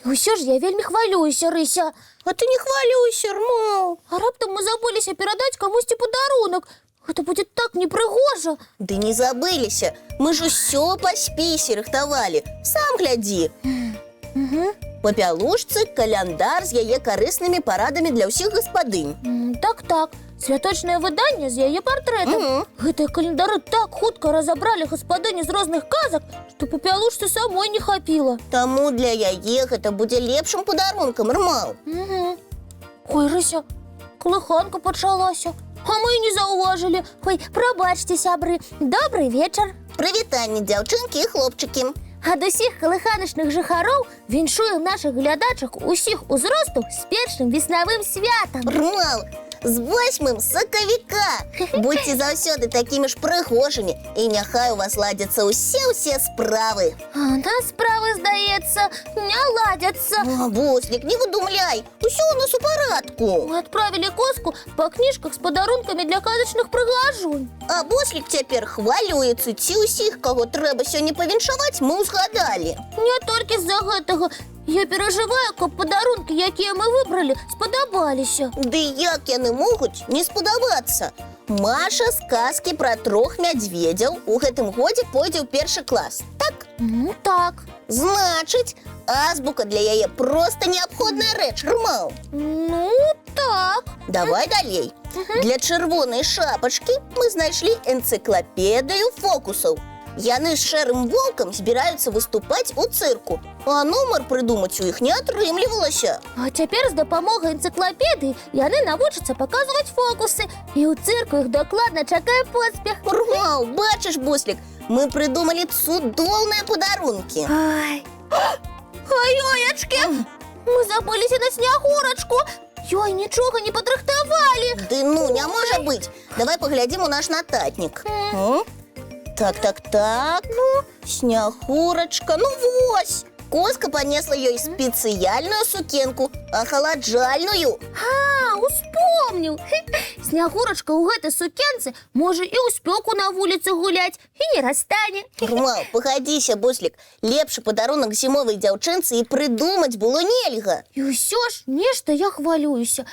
Усё ж я вельмі хвалююся, Рыся. А ты не хвалюйся, Рмал. А раптам мы забыліся перадаць камусьці падарунак. Гэта будзе так непрыгожа. Ды не забыліся. Мы ж усё па спісе рыхтавалі. Сам глядзі. Па пялушцы каляндар з яе карыснымі парадамі для ўсіх гаспадынь. Так. Святочнае выданне з яе партрэтам. Гэтыя календары так хутка разабралі гаспадыні з розных казак, што па пялушцы самой не хапіла. Таму для яе гэта будзе лепшым падарункам, Рмал. Ой, Рыся, колыханка пачалася. А мы і не заўважылі. Ой, прабачце, сябры. Добрый вечар. Прывітанне, дзяўчынкі і хлопчыкі. Ад усіх калыханачных жыхароў віншуем нашых глядачак усіх узростаў з першым веснавым святам. Рмал, з 8 сакавіка. Будьце заўсёды такімі ж прыгожымі, і няхай у вас ладзяцца ўсе справы. А у нас справы, здаецца, не ладзяцца. Буслік, не выдумляй, усё у нас у парадку. Мы адправілі Коску па кніжках з падарункамі для казачных прыгажунь. А Буслік цяпер хвалюецца, ці ўсіх, каго трэба сёння павіншаваць, мы ўзгадалі. Не толькі з-за гэтага. Я перажываю, каб падарункі, якія мы выбралі, спадабаліся. Ды як яны могуць не спадабацца? Маша з казкі пра 3 мядзведзяў у гэтым годзе пойдзе ў 1 клас, так? Так. Значыць, азбука для яе проста неабходная рэч, Рмал. Так. Давай далей. Для чырвонай шапачкі мы знайшлі энцыклапедыю фокусаў. Яны з шэрым волкам збіраюцца выступаць у цырку, а нумар прыдумаць у іх не атрымлівалася. А цяпер з дапамогай энцыклапедыі яны навучацца паказваць фокусы, і ў цырку іх дакладна чакае поспех. Рмал, бачыш, Буслік, мы прыдумалі цудоўныя падарункі. Аёячкі! Мы забыліся на снягурачку. Ёй, нічога не падрыхтавалі. Ды ну, не можа быць. Давай паглядзім у наш нататнік. Так. Снягурачка, вось. Коска панесла ёй спецыяльную сукенку, ахаладжальную. Успомніў. Снягурачка ў гэтай сукенцы можа і ў спёку на вуліцы гуляць, і не расстане. Рмал, пагадзіся, Буслік, лепшы падарунак зімовай дзяўчынцы і прыдумаць было нельга. І ўсё ж нешта я хвалююся.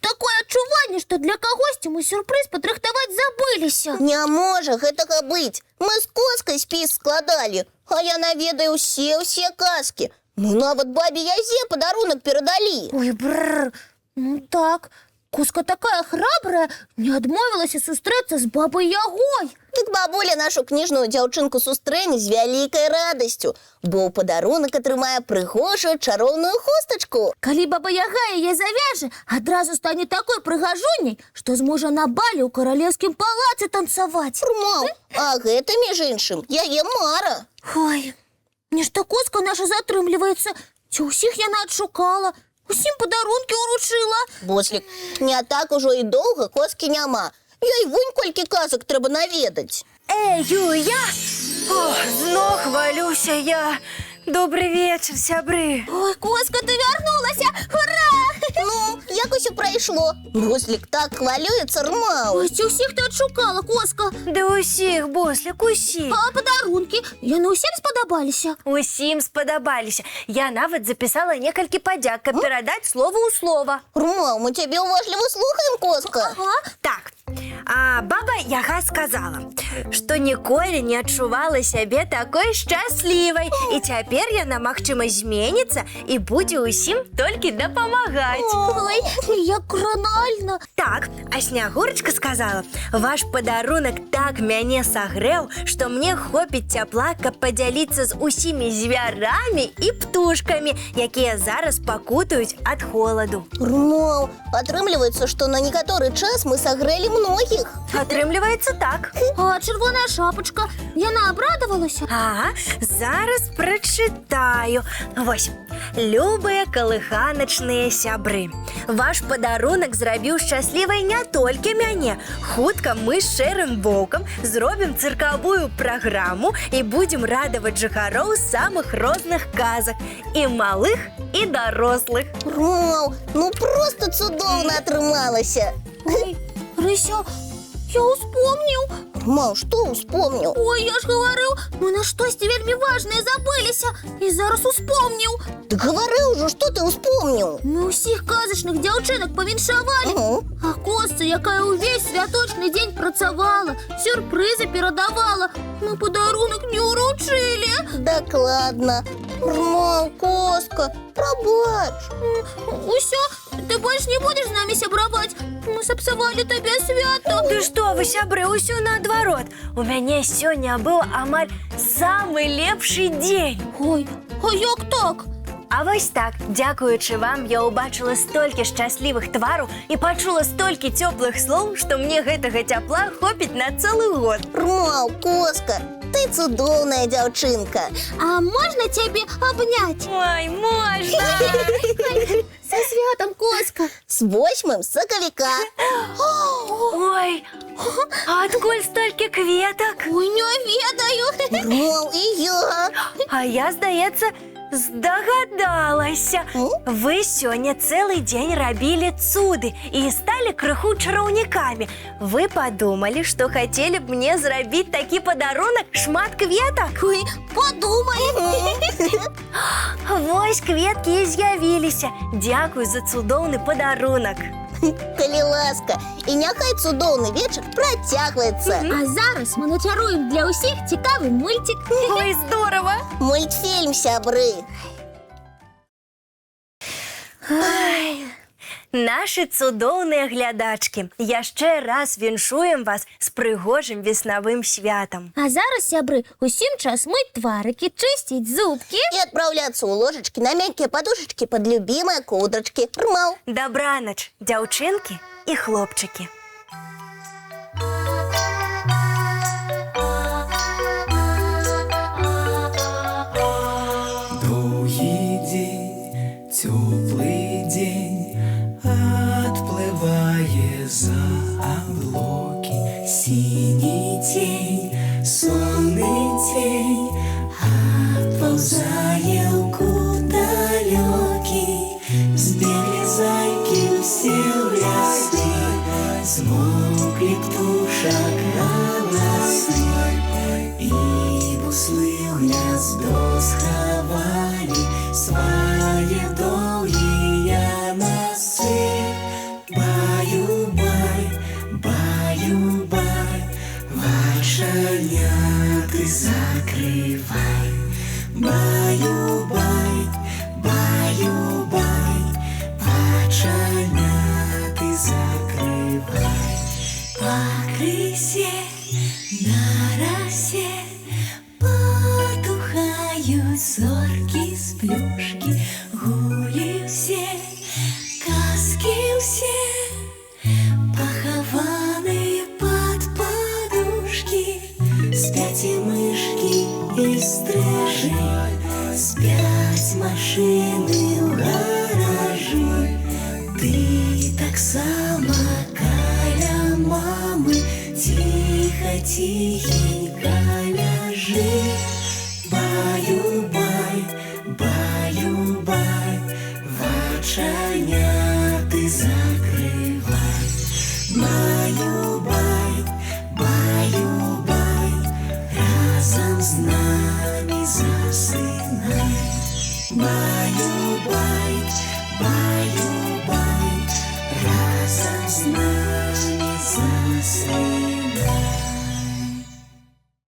Такое адчуванне, што для кагосьці мы сюрпрыз падрыхтаваць забыліся. Не можа гэтага быць. Мы з Коскай спіс складалі, а я наведаю ўсе казкі. Мы нават бабе Язе падарунак перадалі. Ой, бррр. Так, Коска такая храбрая, не адмовілася сустрэцца з бабай Ягой. Дык бабуля нашу кніжную дзяўчынку сустрэне з вялікай радасцю, бо ў падарунак атрымае прыгожую чароўную хустачку. Калі баба Яга яе завяжа, адразу стане такой прыгажуняй, што зможа на балі ў каралеўскім палацы танцаваць. Рмал, а гэта, між іншым, яе мара. Ой, нешта Коска наша затрымліваецца. Ці ўсіх яна адшукала? Усім падарункі ўручыла. Буслік, не так ужо і доўга Коскі няма. Ёй вунь колькі казак трэба наведаць. Юя! Зноў хвалюся я. Добрый вечер, сябры. Ой, Коска, ты вярнулася! Ура! Як усё прайшло? Буслік так хвалюецца, Рмал. Ой, ці ўсіх ты адшукала, Коска? Да усіх, Буслік, усіх. А падарункі? Яны ўсім спадабаліся? Усім спадабаліся. Я нават запісала некалькі падзяк, каб перадаць слова ў слова. Рмал, мы цябе ўважліва слухаем, Коска. Так, а баба Яга сказала, што ніколі не адчувала сябе такой шчаслівай, і цяпер яна, магчыма, зменіцца і будзе ўсім толькі дапамагаць. Ой, як кранальна. Так, а Снягурачка сказала, ваш падарунак так мяне сагрэў, што мне хопіць цяпла, каб падзяліцца з усімі звярамі і птушкамі, якія зараз пакутаюць ад холаду. Рмал, атрымліваецца, што на некаторы час мы сагрэлі многіх. їх. Атрымліваецца так. А червона шапочка, яна обрадовалася? Ага, зараз прачытаю. Вось, любыя калыханачныя сябры. Ваш падарунак зрабіў шчаслівай не толькі мяне. Хутка мы з шэрым воўкам зробім цыркавую праграму і будзем радаваць жыхароў самых розных казак. І малых, і дарослых. Вау, ну просто цудоўна атрымалася. Ой, Рыся, я успомніў. Мам, што успомніў? Ой, я ж гаварыў, мы на штосьці вельмі важнае забыліся. І зараз успомніў. Ты гавары ўжо, што ты успомніў? Мы ўсіх казачных дзяўчынак павіншавалі. А косца, якая ўвесь святочны дзень працавала, сюрпрызы перадавала, мы падарунак не ўручылі. Дакладна. Мам, Коска, прабач. Усё, ты больш не будзеш з намі сябраваць. Мы сапсавалі табе свята. Ды што вы, сябры, усё наадварот. У мяне сёння быў амаль самы лепшы дзень. Ой, а як так? А вось так, дзякуючы вам, я ўбачыла столькі шчаслівых твараў і пачула столькі цёплых слоў, што мне гэтага цяпла хопіць на цэлы год. Мам, Коска, ты цудоўная дзяўчынка. А можна цябе абняць? Ой, можна! Са святам, Коска! З 8 сакавіка. Ой, а адкуль столькі кветак? Ой, не ведаю. Мам, і я. А я, здаецца, здагадалася. Вы сёння цэлы дзень рабілі цуды і сталі крыху чараўнікамі. Вы падумалі, што хацелі б мне зрабіць такі падарунак, шмат кветак? Ой, подумай. Вось кветкі і з'явіліся. Дзякуй за цудоўны падарунак. Калі ласка. І няхай цудоўны вечар працягваецца. А зараз мы начаруем для ўсіх цікавы мультик. Ой, здорово! Мультфільм, сябры. Ай, нашы цудоўныя глядачкі, яшчэ раз віншуем вас з прыгожым веснавым святам. А зараз, сябры, усім час мыць тварыкі, чысціць зубкі. І адпраўляцца ў ложачкі на мяккія падушачкі пад любімыя коўдрачкі. Мам. Дабранач, дзяўчынкі і хлопчыкі. Доўгі дзень, цёплы дзень, адплывае за аблокі. Сіні цень, сонны цень, адпаўзае ў кут далёкі. Збеглі зайкі ўсе ў лясы, змоўклі птушак галасы, і буслы ў гняздо схавалі свае доўгія носы. Баю-бай, баю-бай, вачаняты закрывай. Баю-бай, баю-бай, вачаняты закрывай. Пакрысе, на расе потухаюць зоркі з плюшкі. Гулі ўсе, казкі ўсе, пахаваныя пад падушкі. Спяць і мышкі, і стрыжы, спяць машыны ў гаражы. Ты таксама каля мамы ціха-ціхенька ляжы. Баю-бай, баю-бай, вачаняты закрывай. Баю-бай, баю-бай, разам з намі засынай. Баю-бай, баю-бай, разам з намі засынай.